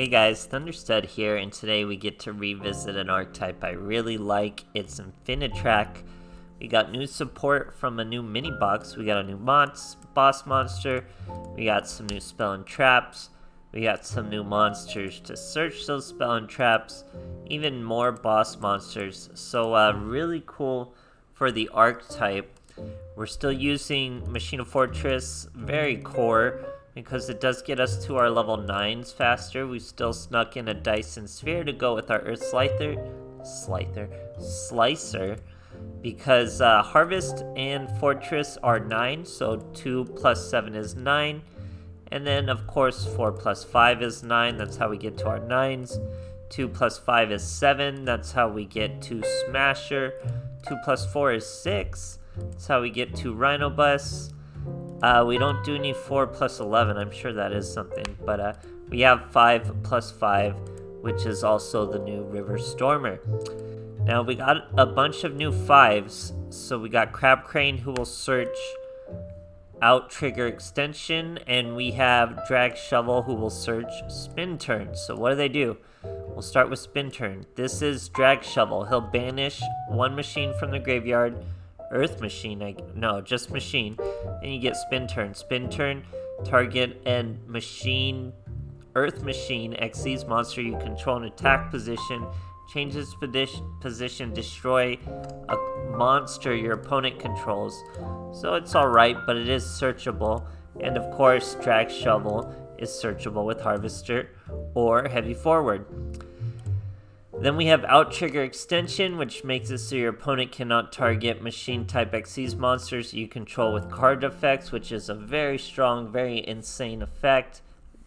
Hey guys, THUNDERSTUD here, and today we get to revisit an archetype I really like. It's Infinitrack. We got new support from a new mini box. We got a new boss monster. We got some new spell and traps. We got some new monsters to search those spell and traps. Even more boss monsters. So really cool for the archetype. We're still using Machine of Fortress, very core, because it does get us to our level 9s faster. We still snuck in a Dyson Sphere to go with our Earth Slicer, because Harvest and Fortress are 9, so 2 plus 7 is 9. And then, of course, 4 plus 5 is 9. That's how we get to our 9s. 2 plus 5 is 7. That's how we get to Smasher. 2 plus 4 is 6. That's how we get to Rhino Bus. We don't do any 4 plus 11. I'm sure that is something. But we have 5 plus 5, which is also the new River Stormer. Now, we got a bunch of new 5s. So we got Crab Crane, who will search Out Trigger Extension. And we have Drag Shovel, who will search Spin Turn. So what do? We'll start with Spin Turn. This is Drag Shovel. He'll banish one machine from the graveyard. Earth Machine, just Machine. And you get Spin Turn. Spin Turn, target and machine, Earth Machine exceeds monster you control in attack position, changes position, destroy a monster your opponent controls. So it's alright, but it is searchable. And of course, Drag Shovel is searchable with Harvester or Heavy Forward. Then we have Out Trigger Extension, which makes it so your opponent cannot target machine type Xyz monsters you control with card effects, which is a very strong, very insane effect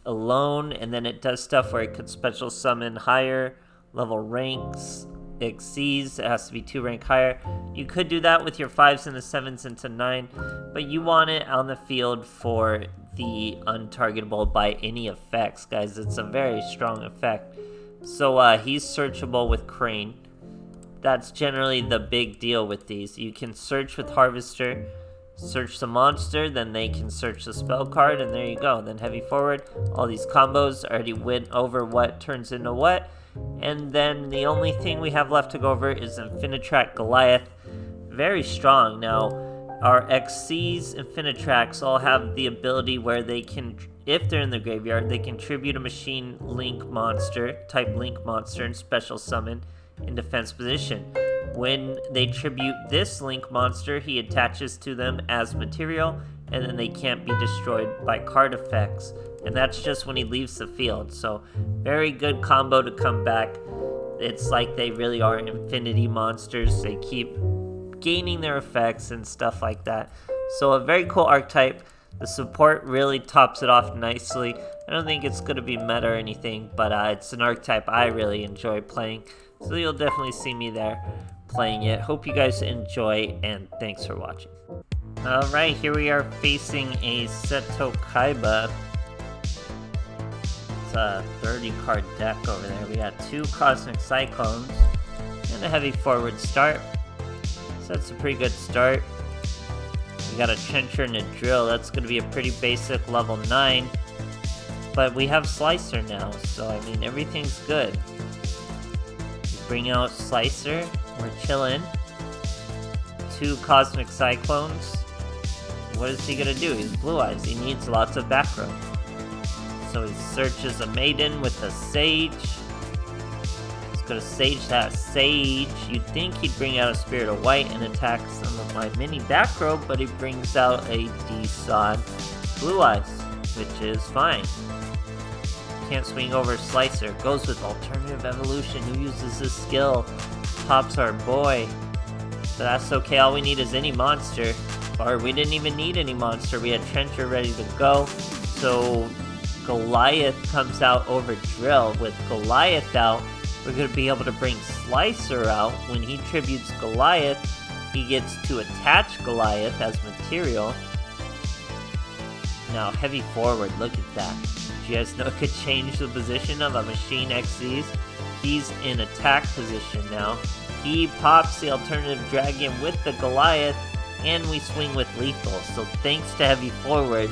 alone. And then it does stuff where it could special summon higher level ranks Xyz. It has to be 2 rank higher. You could do that with your 5s and the 7s into 9, but you want it on the field for the untargetable by any effects, guys. It's a very strong effect. So he's searchable with Crane. That's generally the big deal with these. You can search with Harvester, search the monster, then they can search the spell card, and there you go. Then Heavy Forward. All these combos already went over what turns into what. And then the only thing we have left to go over is Infinitrack Goliath. Very strong. Now, our Xyz Infinitracks all have the ability where they can, if they're in the graveyard, they can tribute a machine link monster, type link monster, and special summon in defense position. When they tribute this link monster, he attaches to them as material, and then they can't be destroyed by card effects. And that's just when he leaves the field. So, very good combo to come back. It's like they really are infinity monsters. They keep gaining their effects and stuff like that. So, a very cool archetype. The support really tops it off nicely. I don't think it's going to be meta or anything, but it's an archetype I really enjoy playing. So you'll definitely see me there playing it. Hope you guys enjoy, and thanks for watching. Alright, here we are facing a Seto Kaiba. It's a 30 card deck over there. We got 2 Cosmic Cyclones and a Heavy Forward start. So that's a pretty good start. We got a Trencher and a Drill. That's going to be a pretty basic level 9. But we have Slicer now, so I mean, everything's good. We bring out Slicer. We're chilling. 2 Cosmic Cyclones. What is he going to do? He's Blue Eyes. He needs lots of back row. So he searches a Maiden with a Sage. He's going to Sage that Sage. You'd think he'd bring out a Spirit of White and attack some of my mini back row, but he brings out a D-Sod Blue Eyes, which is fine. Can't swing over Slicer. Goes with Alternative Evolution. Who uses this skill? Pops our boy. So that's okay. All we need is any monster. Or we didn't even need any monster. We had Trencher ready to go. So Goliath comes out over Drill. With Goliath out, we're going to be able to bring Slicer out. When he tributes Goliath, he gets to attach Goliath as material. Now, Heavy Forward, look at that. Do you guys know it could change the position of a Machine Xyz? He's in attack position now. He pops the Alternative Dragon with the Goliath, and we swing with Lethal. So thanks to Heavy Forward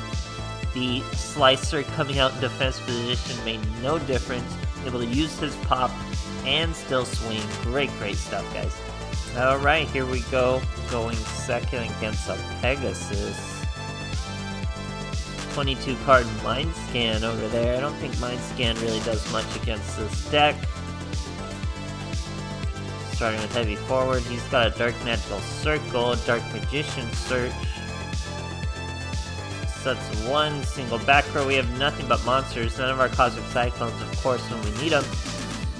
The Slicer coming out in defense position made no difference. Able to use his pop and still swing. Great stuff, guys. Alright, here we go. Going second against a Pegasus. 22 card Mind Scan over there. I don't think Mind Scan really does much against this deck. Starting with heavy forward, he's got a Dark Magical Circle, Dark Magician Search. Sets one single back row. We have nothing but monsters. None of our Cosmic Cyclones, of course, when we need them.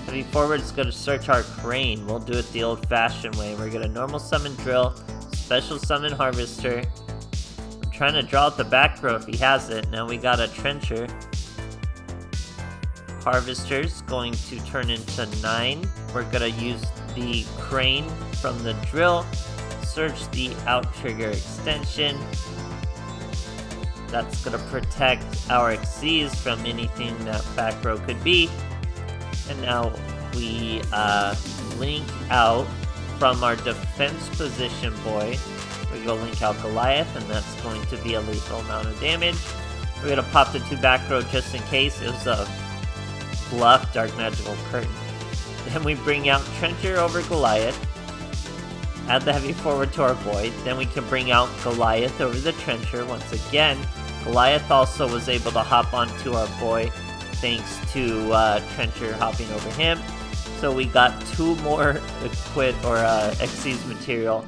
Heavy forward is going to search our Crane. We'll do it the old-fashioned way. We're going to normal summon Drill, special summon Harvester. Trying to draw out the back row if he has it. Now we got a Trencher. Harvester's going to turn into 9. We're gonna use the Crane from the Drill. Search the out trigger extension. That's gonna protect our Xyz from anything that back row could be. And now we link out from our defense position boy. We go link out Goliath, and that's going to be a lethal amount of damage. We're going to pop the 2 back row just in case. It was a bluff Dark Magical Curtain. Then we bring out Trencher over Goliath. Add the heavy forward to our boy. Then we can bring out Goliath over the Trencher once again. Goliath also was able to hop onto our boy thanks to Trencher hopping over him. So we got 2 more Xyz material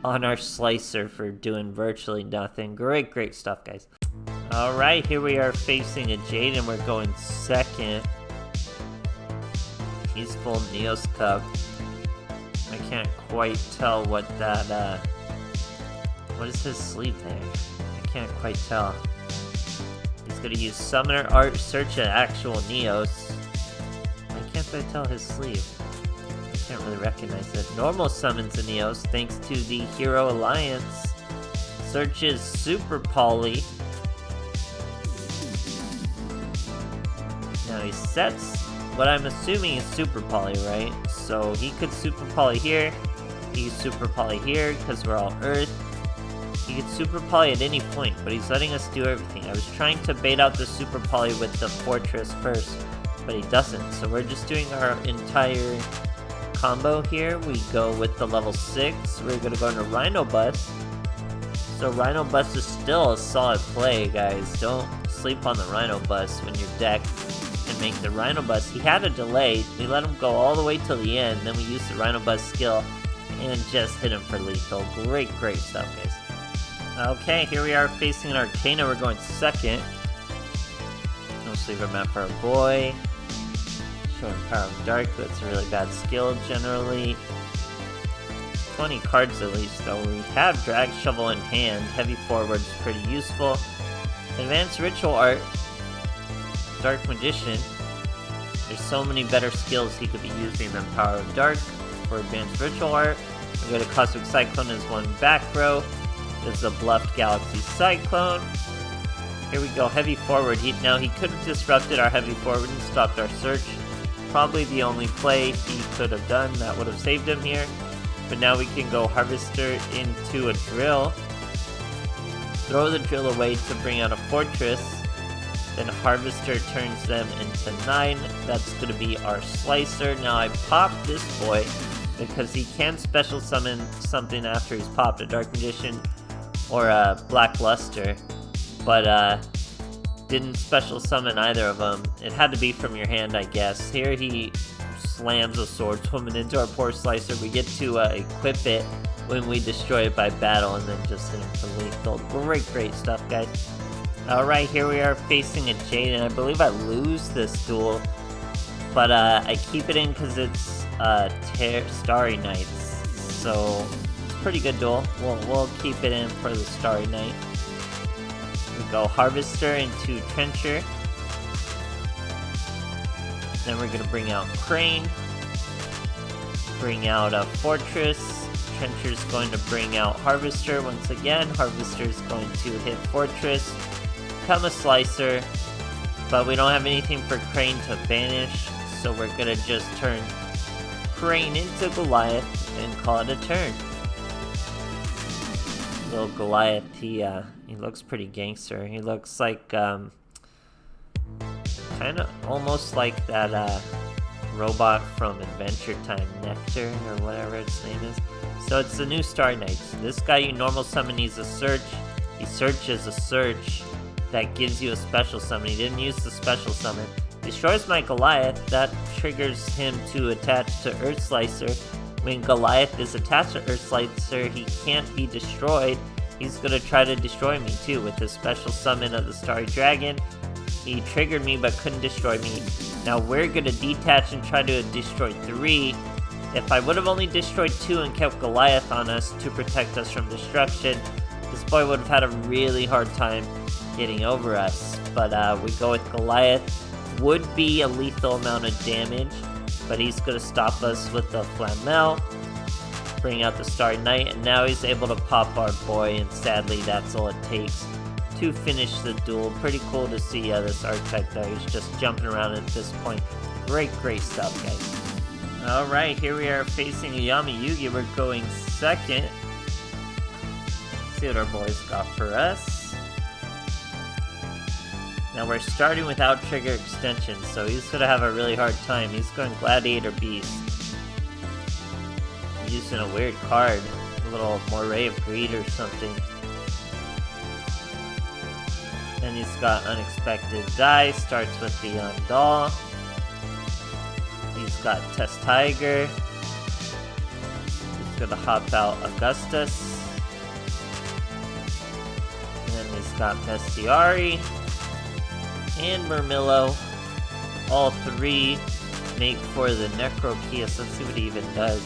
on our Slicer for doing virtually nothing. Great stuff, guys. Alright, here we are facing a Jade, and we're going second. Peaceful Neos Cup. I can't quite tell what that, what is his sleeve there? I can't quite tell. He's gonna use Summoner Art, search an actual Neos. Why can't I tell his sleeve? Can't really recognize it. Normal summons a Neos thanks to the Hero Alliance. Searches Super Poly. Now he sets what I'm assuming is Super Poly, right? So he could Super Poly here. He could Super Poly here because we're all Earth. He could Super Poly at any point, but he's letting us do everything. I was trying to bait out the Super Poly with the Fortress first, but he doesn't. So we're just doing our entire combo here. We go with the level 6. We're gonna go into Rhino Bus. So Rhino Bus is still a solid play, guys. Don't sleep on the Rhino Bus when your deck can make the Rhino Bus. He had a delay. We let him go all the way till the end. Then we used the Rhino Bus skill and just hit him for lethal. Great stuff, guys. Okay, here we are facing an Arcana. We're going second. No sleeper map for our boy. Showing Power of Dark, that's a really bad skill generally. 20 cards at least though. We have Drag Shovel in hand. Heavy forward's pretty useful. Advanced Ritual Art. Dark Magician. There's so many better skills he could be using than Power of Dark for Advanced Ritual Art. We go to Cosmic Cyclone as 1 back row. This is a bluffed Galaxy Cyclone. Here we go, heavy forward. He could have disrupted our heavy forward and stopped our search. Probably the only play he could have done that would have saved him here. But now we can go Harvester into a Drill. Throw the Drill away to bring out a Fortress. Then Harvester turns them into 9. That's going to be our Slicer. Now I pop this boy because he can special summon something after he's popped, a Dark Magician or a Black Luster. But didn't special summon either of them. It had to be from your hand, I guess. Here he slams a Swordswoman into our poor Slicer. We get to equip it when we destroy it by battle and then just hit him for lethal. Great stuff, guys. Alright, here we are facing a Jade, and I believe I lose this duel. But I keep it in because it's Starry Nights. So it's a pretty good duel. We'll keep it in for the Starry Night. We go Harvester into Trencher. Then we're going to bring out Crane. Bring out a Fortress. Trencher's going to bring out Harvester once again. Harvester's going to hit Fortress. Become a Slicer. But we don't have anything for Crane to banish. So we're going to just turn Crane into Goliath and call it a turn. little Goliath, he looks pretty gangster. He looks like kind of almost like that robot from Adventure Time, Nectar or whatever its name is. So it's the new Starry Night. This guy you normal summon, he's a search. He searches a search that gives you a special summon. He didn't use the special summon. Destroys my Goliath. That triggers him to attach to Earth Slicer. When Goliath is attached to Earth Slicer, he can't be destroyed. He's gonna try to destroy me too with his special summon of the Starry Dragon. He triggered me but couldn't destroy me. Now we're gonna detach and try to destroy 3. If I would have only destroyed 2 and kept Goliath on us to protect us from destruction, this boy would have had a really hard time getting over us. But we go with Goliath. Would be a lethal amount of damage, but he's gonna stop us with the Flamel, bring out the Starry Night, and now he's able to pop our boy, and sadly that's all it takes to finish the duel. Pretty cool to see this archetype though. He's just jumping around at this point. Great stuff, guys. Alright, here we are facing a Yami Yugi. We're going second. Let's see what our boys got for us. Now we're starting without trigger extension, so he's gonna have a really hard time. He's going Gladiator Beast. Using a weird card, a little Moray of Greed or something. Then he's got Unexpected Die, starts with the Doll. He's got Test Tiger. He's gonna hop out Augustus. And then he's got Bestiari and Murmillo. All 3 make for the Necrokias. Let's see what he even does.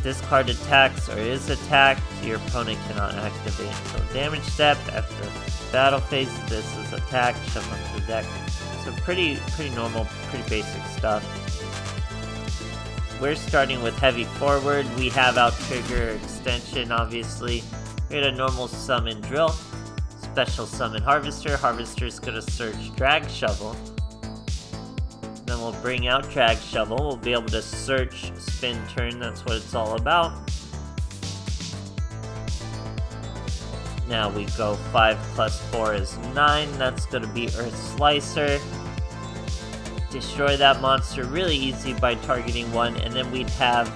This card attacks or is attacked, your opponent cannot activate. So damage step after battle phase. This is attack, shove onto the deck. So pretty normal, pretty basic stuff. We're starting with heavy forward. We have out trigger extension, obviously. We had a normal summon drill. Special summon Harvester. Harvester's gonna search Drag Shovel. Then we'll bring out Drag Shovel. We'll be able to search Spin Turn. That's what it's all about. Now we go 5 plus 4 is 9. That's gonna be Earth Slicer. Destroy that monster really easy by targeting 1, and then we'd have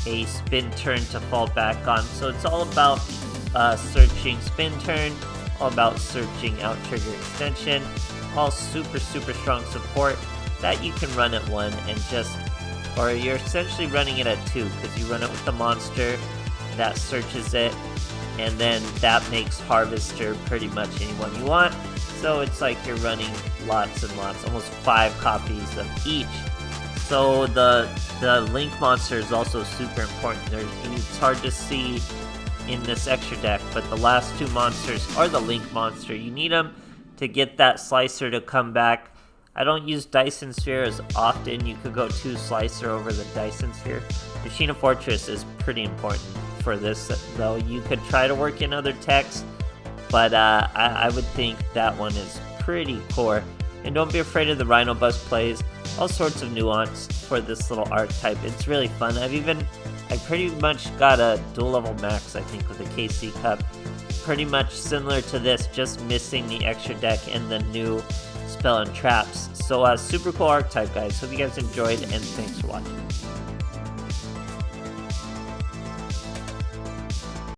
a Spin Turn to fall back on. So it's all about searching Spin Turn. All about searching out trigger extension. All super strong support that you can run at 1 and just, or you're essentially running it at 2 because you run it with the monster that searches it, and then that makes Harvester pretty much anyone you want. So it's like you're running lots and lots, almost 5 copies of each. So the Link monster is also super important. It's hard to see in this extra deck, but the last 2 monsters are the Link monster. You need them to get that Slicer to come back. I don't use Dyson Sphere as often. You could go 2 Slicer over the Dyson Sphere. Machina Fortress is pretty important for this, though. You could try to work in other techs, but I would think that one is pretty core. And don't be afraid of the Rhino Bus plays. All sorts of nuance for this little archetype. It's really fun. I pretty much got a dual level max, I think, with the KC Cup. Pretty much similar to this, just missing the extra deck and the new spell and traps. So super cool archetype, guys. Hope you guys enjoyed, and thanks for watching.